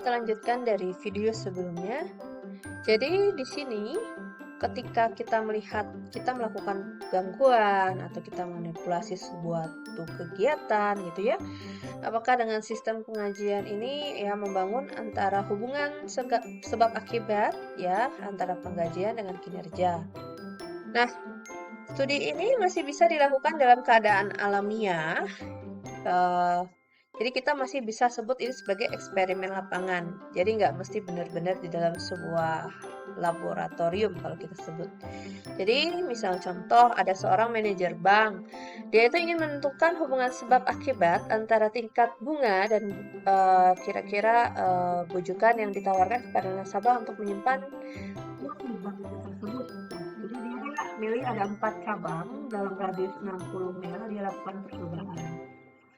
kita lanjutkan dari video sebelumnya. Jadi di sini ketika kita melihat kita melakukan gangguan atau kita manipulasi sebuah kegiatan gitu ya. Apakah dengan sistem pengajian ini ya membangun antara hubungan sebab akibat ya antara pengajian dengan kinerja. Nah, studi ini masih bisa dilakukan dalam keadaan alamiah. eh, jadi kita masih bisa sebut ini sebagai eksperimen lapangan. Jadi nggak mesti benar-benar di dalam sebuah laboratorium kalau kita sebut. Jadi misal contoh ada seorang manajer bank. Dia itu ingin menentukan hubungan sebab akibat antara tingkat bunga dan kira-kira bujukan yang ditawarkan kepada nasabah untuk menyimpan uang di bank itu tersebut. Jadi dia milih ada 4 cabang dalam radius 60 mil dia lakukan percobaan.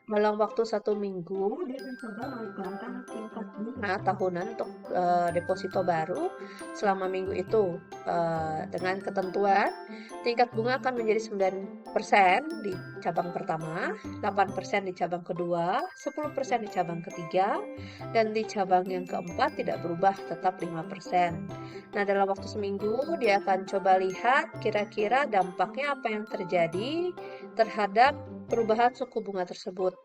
Dalam waktu 1 minggu, dia mencoba menurunkan tingkat bunga tahunan untuk deposito baru selama minggu itu dengan ketentuan tingkat bunga akan menjadi 9% di cabang pertama, 8% di cabang kedua, 10% di cabang ketiga, dan di cabang yang keempat tidak berubah tetap 5%. Nah, dalam waktu seminggu dia akan coba lihat kira-kira dampaknya apa yang terjadi terhadap perubahan suku bunga tersebut.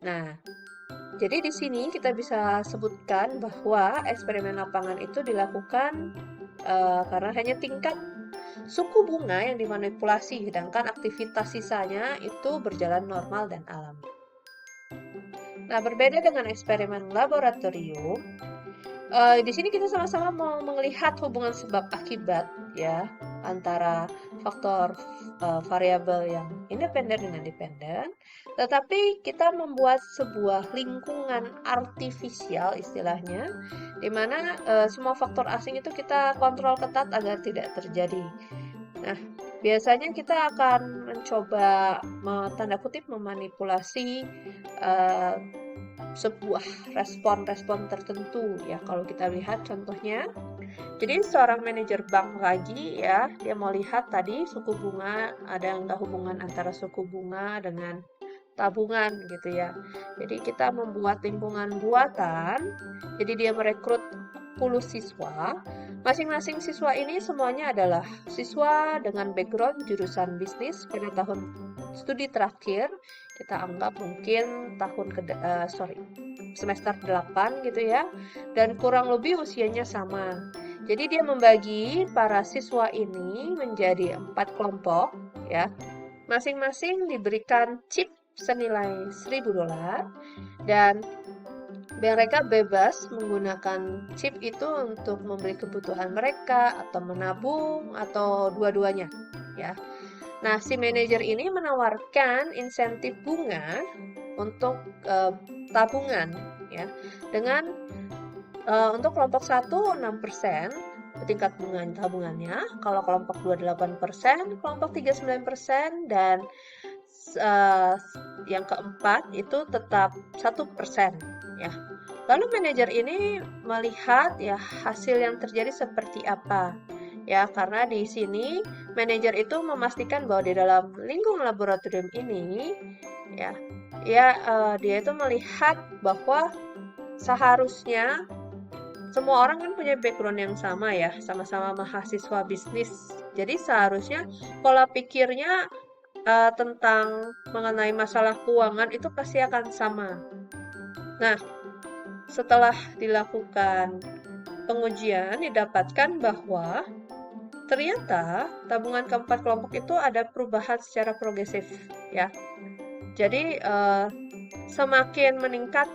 Nah, jadi di sini kita bisa sebutkan bahwa eksperimen lapangan itu dilakukan karena hanya tingkat suku bunga yang dimanipulasi, sedangkan aktivitas sisanya itu berjalan normal dan alami. Nah, berbeda dengan eksperimen laboratorium, di sini kita sama-sama mau melihat hubungan sebab akibat ya antara faktor variabel yang independen dengan dependen, tetapi kita membuat sebuah lingkungan artifisial istilahnya, di mana semua faktor asing itu kita kontrol ketat agar tidak terjadi. Nah, biasanya kita akan mencoba tanda kutip memanipulasi uh, sebuah respon-respon tertentu ya. Kalau kita lihat contohnya, jadi seorang manajer bank lagi ya, dia mau lihat tadi suku bunga, ada nggak hubungan antara suku bunga dengan tabungan gitu ya. Jadi kita membuat lingkungan buatan, jadi dia merekrut 10 siswa. Masing-masing siswa ini semuanya adalah siswa dengan background jurusan bisnis pada tahun studi terakhir. Kita anggap mungkin semester 8 gitu ya. Dan kurang lebih usianya sama. Jadi dia membagi para siswa ini menjadi 4 kelompok ya. Masing-masing diberikan chip senilai $1.000 dan mereka bebas menggunakan chip itu untuk membeli kebutuhan mereka atau menabung atau dua-duanya ya. Nah, si manajer ini menawarkan insentif bunga untuk tabungan ya. Dengan untuk kelompok 1 6% tingkat bunga tabungannya, kalau kelompok 2 8%, kelompok 3 9% dan yang keempat itu tetap 1% ya. Lalu manajer ini melihat ya hasil yang terjadi seperti apa. Ya, karena di sini manajer itu memastikan bahwa di dalam lingkungan laboratorium ini ya, dia itu melihat bahwa seharusnya semua orang kan punya background yang sama ya, sama-sama mahasiswa bisnis. Jadi seharusnya pola pikirnya tentang mengenai masalah keuangan itu pasti akan sama. Nah, setelah dilakukan pengujian didapatkan bahwa ternyata tabungan keempat kelompok itu ada perubahan secara progresif ya. Jadi semakin meningkat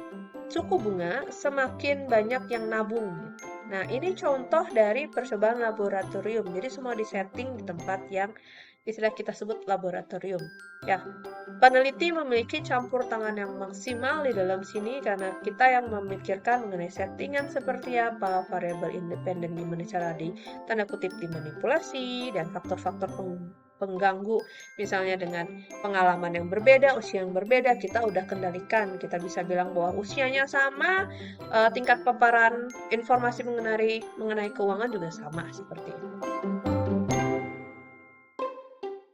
suku bunga, semakin banyak yang nabung gitu. Nah, ini contoh dari percobaan laboratorium. Jadi semua disetting di tempat yang istilah kita sebut laboratorium. Ya, peneliti memiliki campur tangan yang maksimal di dalam sini karena kita yang memikirkan mengenai settingan seperti apa, variabel independen gimana cara tanda kutip dimanipulasi, dan faktor-faktor pengganggu misalnya dengan pengalaman yang berbeda, usia yang berbeda, kita udah kendalikan. Kita bisa bilang bahwa usianya sama, tingkat paparan informasi mengenai keuangan juga sama seperti itu.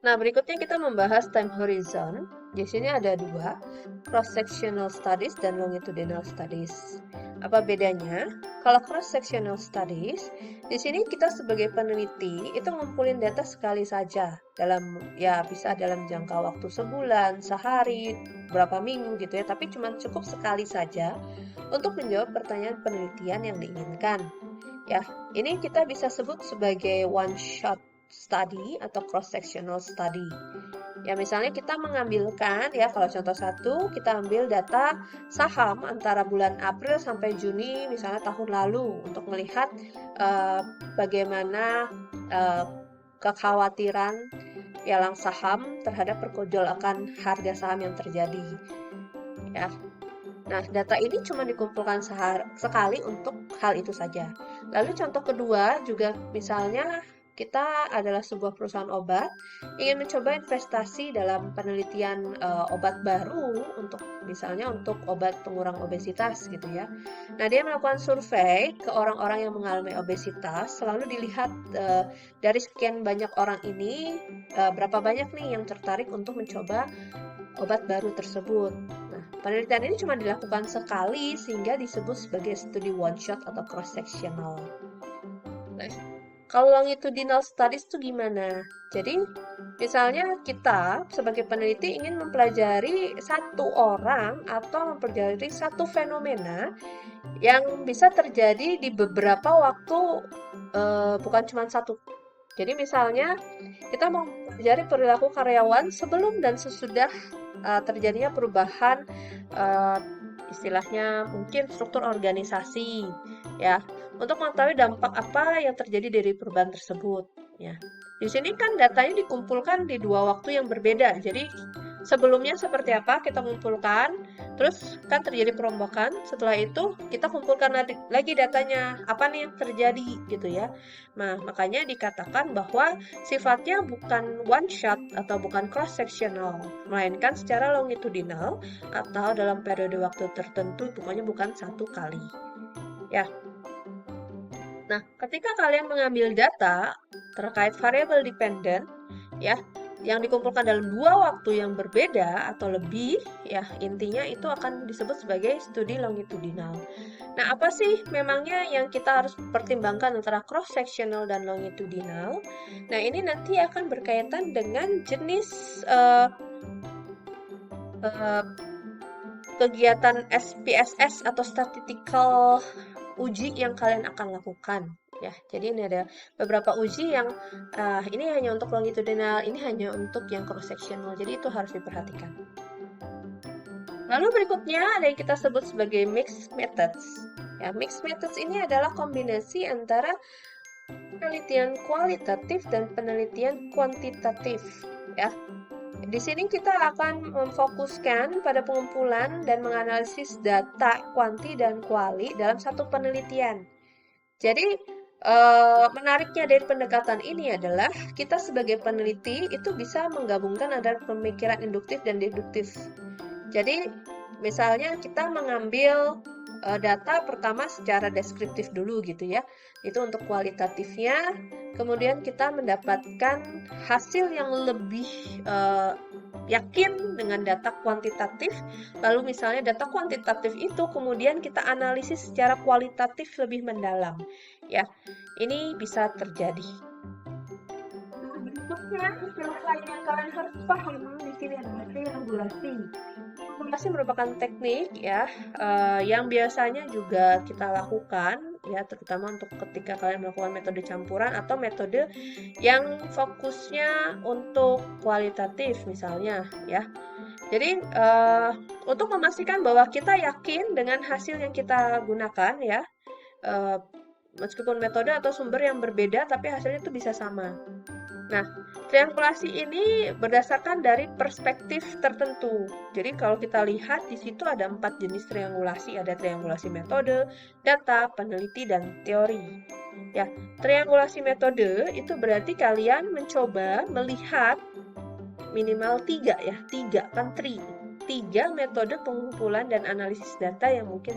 Nah, berikutnya kita membahas time horizon. Di sini ada dua, cross-sectional studies dan longitudinal studies. Apa bedanya? Kalau cross-sectional studies, di sini kita sebagai peneliti itu ngumpulin data sekali saja bisa dalam jangka waktu sebulan, sehari, berapa minggu gitu ya, tapi cuma cukup sekali saja untuk menjawab pertanyaan penelitian yang diinginkan. Ya, ini kita bisa sebut sebagai one shot study atau cross-sectional study. Ya, misalnya kita mengambilkan, ya kalau contoh satu, kita ambil data saham antara bulan April sampai Juni misalnya tahun lalu untuk melihat bagaimana kekhawatiran pialang saham terhadap pergolakan harga saham yang terjadi. Ya, nah, data ini cuma dikumpulkan sekali untuk hal itu saja. Lalu contoh kedua juga misalnya kita adalah sebuah perusahaan obat ingin mencoba investasi dalam penelitian obat baru misalnya untuk obat pengurang obesitas gitu ya. Nah, dia melakukan survei ke orang-orang yang mengalami obesitas, selalu dilihat dari sekian banyak orang ini berapa banyak nih yang tertarik untuk mencoba obat baru tersebut. Nah, penelitian ini cuma dilakukan sekali sehingga disebut sebagai studi one shot atau cross sectional. Nah, kalau longitudinal studies itu gimana? Jadi, misalnya kita sebagai peneliti ingin mempelajari satu orang atau mempelajari satu fenomena yang bisa terjadi di beberapa waktu, bukan cuma satu. Jadi misalnya kita mau mempelajari perilaku karyawan sebelum dan sesudah terjadinya perubahan istilahnya mungkin struktur organisasi ya, untuk mengetahui dampak apa yang terjadi dari perubahan tersebut ya. Di sini kan datanya dikumpulkan di dua waktu yang berbeda. Jadi sebelumnya seperti apa kita kumpulkan, terus kan terjadi perombakan, setelah itu kita kumpulkan lagi datanya, apa nih yang terjadi gitu ya. Nah, makanya dikatakan bahwa sifatnya bukan one shot atau bukan cross sectional, melainkan secara longitudinal atau dalam periode waktu tertentu, pokoknya bukan satu kali. Ya. Nah, ketika kalian mengambil data terkait variable dependent, ya, yang dikumpulkan dalam dua waktu yang berbeda atau lebih, ya, intinya itu akan disebut sebagai studi longitudinal. Nah, apa sih memangnya yang kita harus pertimbangkan antara cross-sectional dan longitudinal? Nah, ini nanti akan berkaitan dengan jenis kegiatan SPSS atau statistical uji yang kalian akan lakukan. Ya, jadi ini ada beberapa uji yang ini hanya untuk longitudinal, ini hanya untuk yang cross-sectional. Jadi itu harus diperhatikan. Lalu berikutnya ada yang kita sebut sebagai mixed methods. Ya, mixed methods ini adalah kombinasi antara penelitian kualitatif dan penelitian kuantitatif. Ya, di sini kita akan memfokuskan pada pengumpulan dan menganalisis data kuanti dan kuali dalam satu penelitian. Jadi, menariknya dari pendekatan ini adalah kita sebagai peneliti itu bisa menggabungkan antara pemikiran induktif dan deduktif. Jadi, misalnya kita mengambil data pertama secara deskriptif dulu gitu ya. Itu untuk kualitatifnya. Kemudian kita mendapatkan hasil yang lebih yakin dengan data kuantitatif. Lalu misalnya data kuantitatif itu kemudian kita analisis secara kualitatif lebih mendalam. Ya, ini bisa terjadi. Berikutnya, istilah lain yang kalian harus paham di sini adalah triangulasi. Triangulasi merupakan teknik ya yang biasanya juga kita lakukan ya, terutama untuk ketika kalian melakukan metode campuran atau metode yang fokusnya untuk kualitatif misalnya ya. Jadi untuk memastikan bahwa kita yakin dengan hasil yang kita gunakan ya, meskipun metode atau sumber yang berbeda tapi hasilnya itu bisa sama. Nah, triangulasi ini berdasarkan dari perspektif tertentu. Jadi kalau kita lihat di situ ada 4 jenis triangulasi, ada triangulasi metode, data, peneliti, dan teori. Ya, triangulasi metode itu berarti kalian mencoba melihat minimal 3 ya, 3 kan 3. 3 metode pengumpulan dan analisis data yang mungkin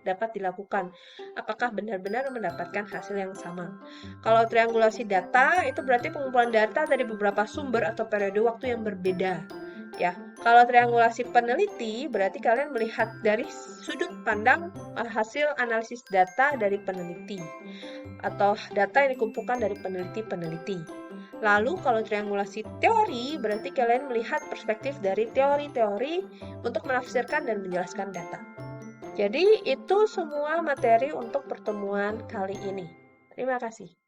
dapat dilakukan. Apakah benar-benar mendapatkan hasil yang sama? Kalau triangulasi data, itu berarti pengumpulan data dari beberapa sumber atau periode waktu yang berbeda. Ya, kalau triangulasi peneliti, berarti kalian melihat dari sudut pandang hasil analisis data dari peneliti atau data yang dikumpulkan dari peneliti-peneliti. Lalu kalau triangulasi teori, berarti kalian melihat perspektif dari teori-teori untuk menafsirkan dan menjelaskan data. Jadi itu semua materi untuk pertemuan kali ini. Terima kasih.